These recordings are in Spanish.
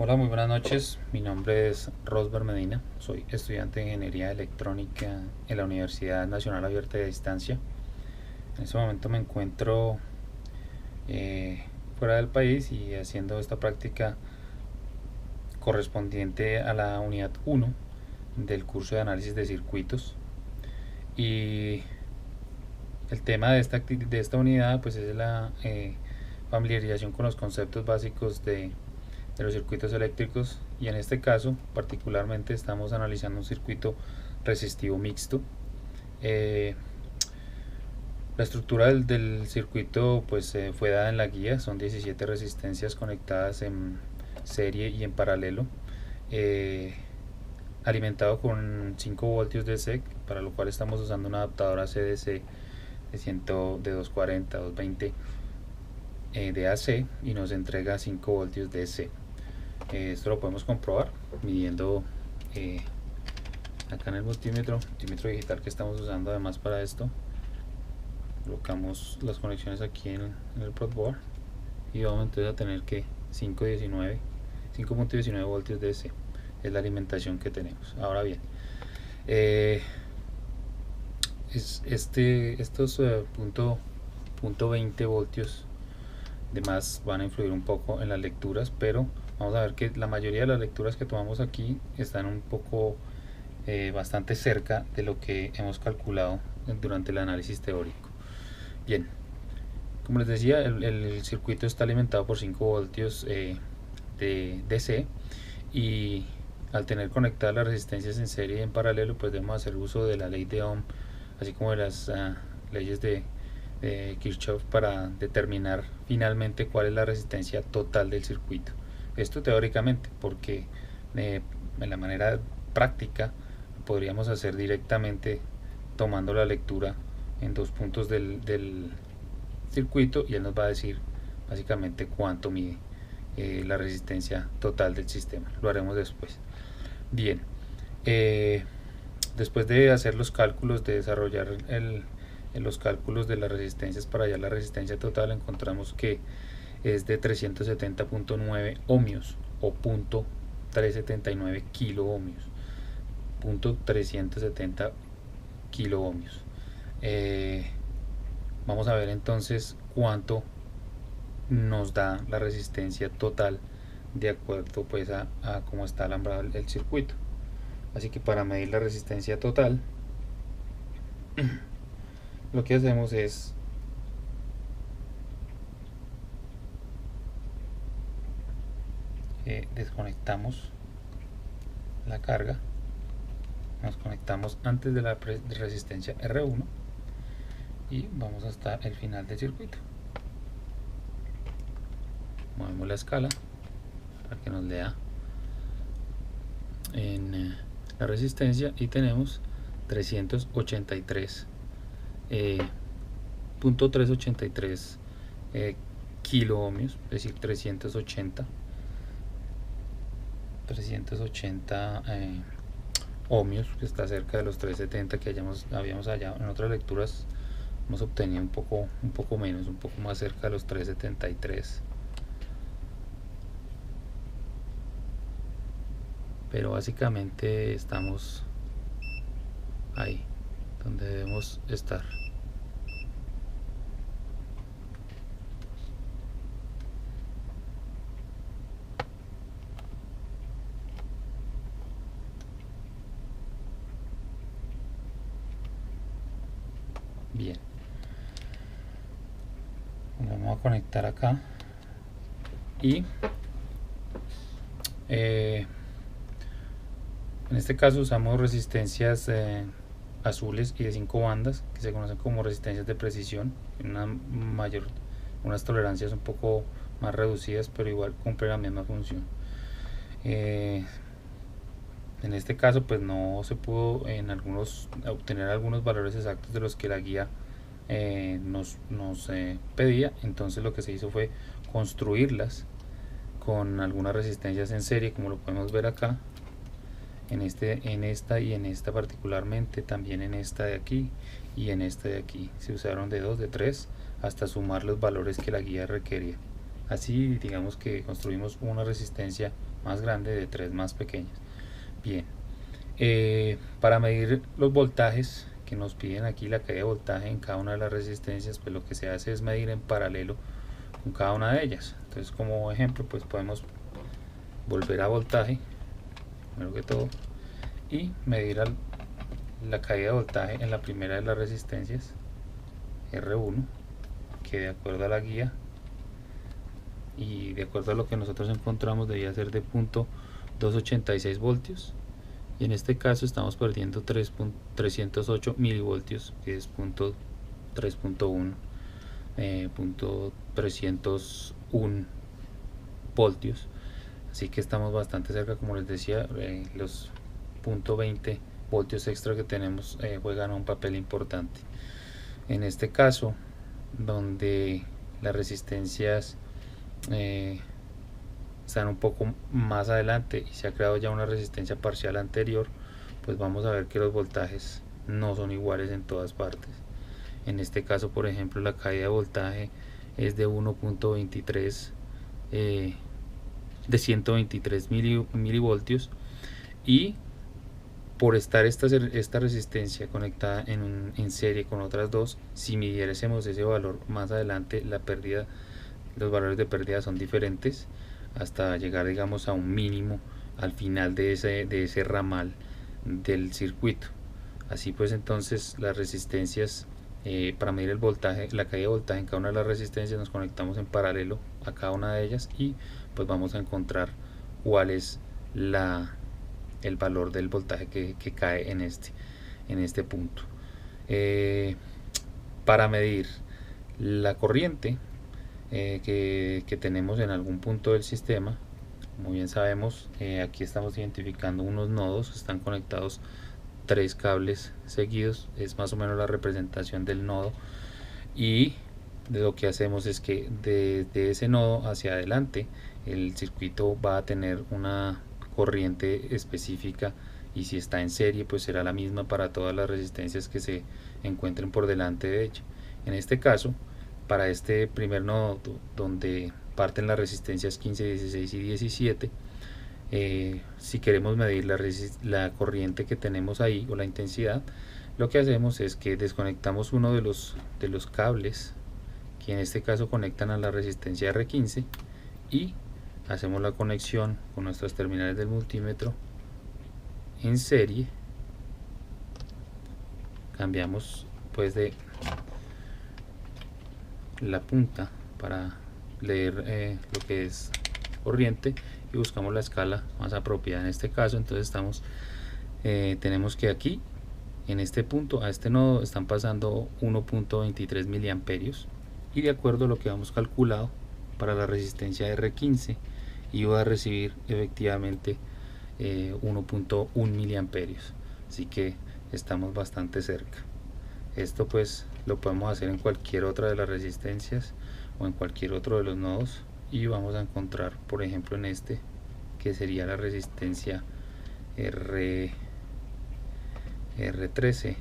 Hola, muy buenas noches. Mi nombre es Rosber Medina. Soy estudiante de Ingeniería Electrónica en la Universidad Nacional Abierta de Distancia. En este momento me encuentro fuera del país y haciendo esta práctica correspondiente a la unidad 1 del curso de análisis de circuitos. Y el tema de esta unidad pues es la familiarización con los conceptos básicos de los circuitos eléctricos, y en este caso particularmente estamos analizando un circuito resistivo mixto. Eh, la estructura del circuito pues fue dada en la guía. Son 17 resistencias conectadas en serie y en paralelo, eh, alimentado con 5 voltios de DC, para lo cual estamos usando un adaptador AC/DC de 240 220 de AC, y nos entrega 5 voltios de DC. Esto lo podemos comprobar midiendo acá en el multímetro digital que estamos usando. Además, para esto colocamos las conexiones aquí en el breadboard y vamos entonces a tener que 5.19 voltios de DC es la alimentación que tenemos. Ahora bien, estos punto 20 voltios de más van a influir un poco en las lecturas, pero vamos a ver que la mayoría de las lecturas que tomamos aquí están un poco bastante cerca de lo que hemos calculado durante el análisis teórico. Bien, como les decía, el circuito está alimentado por 5 voltios de DC, y al tener conectadas las resistencias en serie y en paralelo, pues debemos hacer uso de la ley de Ohm, así como de las leyes de Kirchhoff, para determinar finalmente cuál es la resistencia total del circuito. Esto teóricamente, porque en la manera práctica podríamos hacer directamente tomando la lectura en dos puntos del circuito, y él nos va a decir básicamente cuánto mide la resistencia total del sistema. Lo haremos después. Bien, después de hacer los cálculos, de desarrollar los cálculos de las resistencias para hallar la resistencia total, encontramos que es de 370.9 ohmios o .379 kilo ohmios. 370 kilo ohmios. Vamos a ver entonces cuánto nos da la resistencia total de acuerdo pues a cómo está alambrado el circuito. Así que para medir la resistencia total, lo que hacemos es desconectamos la carga, nos conectamos antes de la resistencia R1 y vamos hasta el final del circuito. Movemos la escala para que nos lea en la resistencia, y tenemos 383.383 kilo ohmios, es decir, 380 ohmios, que está cerca de los 370 que habíamos hallado en otras lecturas. Hemos obtenido un poco menos, un poco más cerca de los 373, pero básicamente estamos ahí donde debemos estar. Bien, vamos a conectar acá y en este caso usamos resistencias azules y de 5 bandas, que se conocen como resistencias de precisión, unas tolerancias un poco más reducidas, pero igual cumplen la misma función. En este caso pues no se pudo obtener algunos valores exactos de los que la guía nos pedía. Entonces lo que se hizo fue construirlas con algunas resistencias en serie, como lo podemos ver acá en esta y en esta particularmente, también en esta de aquí y en esta de aquí. Se usaron de 2, de 3, hasta sumar los valores que la guía requería. Así digamos que construimos una resistencia más grande de 3 más pequeñas. Bien, para medir los voltajes que nos piden aquí, la caída de voltaje en cada una de las resistencias, pues lo que se hace es medir en paralelo con cada una de ellas. Entonces, como ejemplo, pues podemos volver a voltaje, primero que todo, y medir la caída de voltaje en la primera de las resistencias, R1, que de acuerdo a la guía y de acuerdo a lo que nosotros encontramos debía ser de 0.286 voltios, y en este caso estamos perdiendo 308 milivoltios, que es 3.1 .301 voltios, así que estamos bastante cerca. Como les decía, los 0.20 voltios extra que tenemos juegan un papel importante. En este caso, donde las resistencias están un poco más adelante y se ha creado ya una resistencia parcial anterior, pues vamos a ver que los voltajes no son iguales en todas partes. En este caso, por ejemplo, la caída de voltaje es de 1.23 de 123 milivoltios, y por estar esta resistencia conectada en serie con otras dos, si midiésemos ese valor más adelante, los valores de pérdida son diferentes, hasta llegar, digamos, a un mínimo al final de ese ramal del circuito. Así pues, entonces las resistencias, para medir el voltaje, la caída de voltaje en cada una de las resistencias, nos conectamos en paralelo a cada una de ellas y pues vamos a encontrar cuál es el valor del voltaje que cae en este punto. Para medir la corriente que tenemos en algún punto del sistema, como bien sabemos, aquí estamos identificando unos nodos que están conectados 3 cables seguidos, es más o menos la representación del nodo, y lo que hacemos es que de ese nodo hacia adelante el circuito va a tener una corriente específica, y si está en serie pues será la misma para todas las resistencias que se encuentren por delante de ella. En este caso, para este primer nodo donde parten las resistencias 15, 16 y 17, si queremos medir la corriente que tenemos ahí o la intensidad, lo que hacemos es que desconectamos uno de los cables que en este caso conectan a la resistencia R15, y hacemos la conexión con nuestras terminales del multímetro en serie. Cambiamos pues de la punta para leer lo que es corriente, y buscamos la escala más apropiada en este caso. Entonces tenemos que aquí en este punto, a este nodo, están pasando 1.23 miliamperios, y de acuerdo a lo que hemos calculado para la resistencia R15 iba a recibir efectivamente 1.1 miliamperios, así que estamos bastante cerca. Esto pues lo podemos hacer en cualquier otra de las resistencias o en cualquier otro de los nodos, y vamos a encontrar, por ejemplo, en este, que sería la resistencia R13,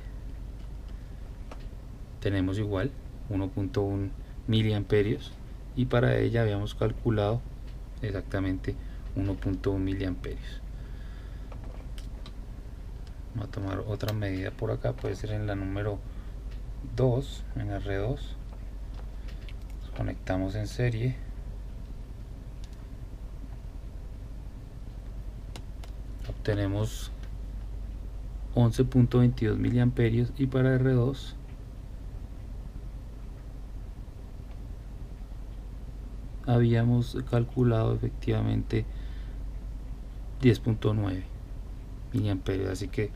tenemos igual 1.1 miliamperios, y para ella habíamos calculado exactamente 1.1 miliamperios. Vamos a tomar otra medida por acá, puede ser en la número 2, en R2, conectamos en serie, obtenemos 11.22 miliamperios, y para R2 habíamos calculado efectivamente 10.9 miliamperios, así que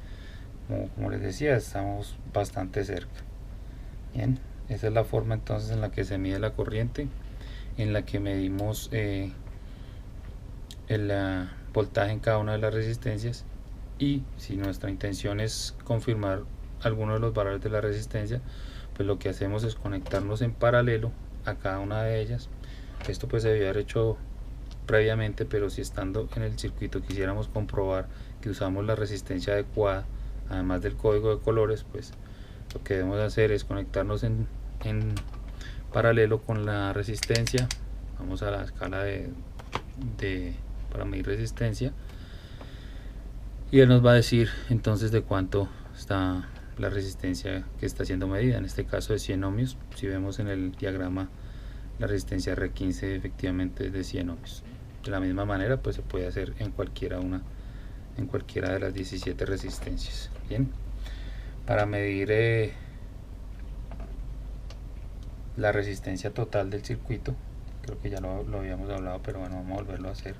como les decía, estamos bastante cerca. Bien, esa es la forma entonces en la que se mide la corriente, en la que medimos el voltaje en cada una de las resistencias, y si nuestra intención es confirmar alguno de los valores de la resistencia, pues lo que hacemos es conectarnos en paralelo a cada una de ellas. Esto pues se debía haber hecho previamente, pero si estando en el circuito quisiéramos comprobar que usamos la resistencia adecuada, además del código de colores, pues lo que debemos hacer es conectarnos en paralelo con la resistencia. vamos a la escala para medir resistencia, y él nos va a decir entonces de cuánto está la resistencia que está siendo medida, en este caso de 100 ohmios. Si vemos en el diagrama, la resistencia R15 efectivamente es de 100 ohmios. De la misma manera pues se puede hacer en cualquiera de las 17 resistencias. Bien, para medir la resistencia total del circuito, creo que ya lo habíamos hablado, pero bueno, vamos a volverlo a hacer.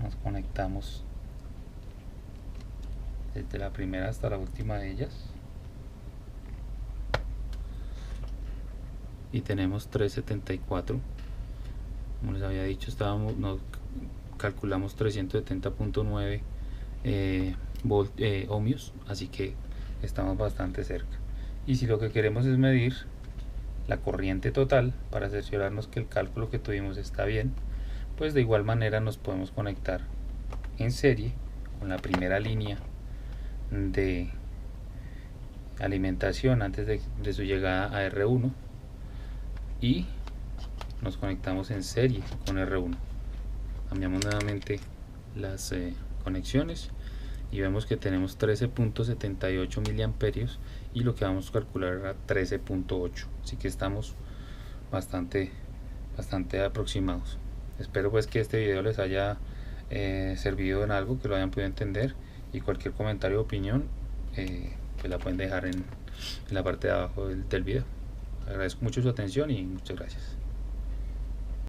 Nos conectamos desde la primera hasta la última de ellas y tenemos 374. Como les había dicho, nos calculamos 370.9 ohmios, así que estamos bastante cerca. Y si lo que queremos es medir la corriente total para cerciorarnos que el cálculo que tuvimos está bien, pues de igual manera nos podemos conectar en serie con la primera línea de alimentación antes de su llegada a R1 y nos conectamos en serie con R1. Cambiamos nuevamente las conexiones y vemos que tenemos 13.78 miliamperios y lo que vamos a calcular era 13.8, así que estamos bastante aproximados. Espero pues que este video les haya servido en algo, que lo hayan podido entender, y cualquier comentario o opinión pues la pueden dejar en la parte de abajo del video. Agradezco mucho su atención y muchas gracias.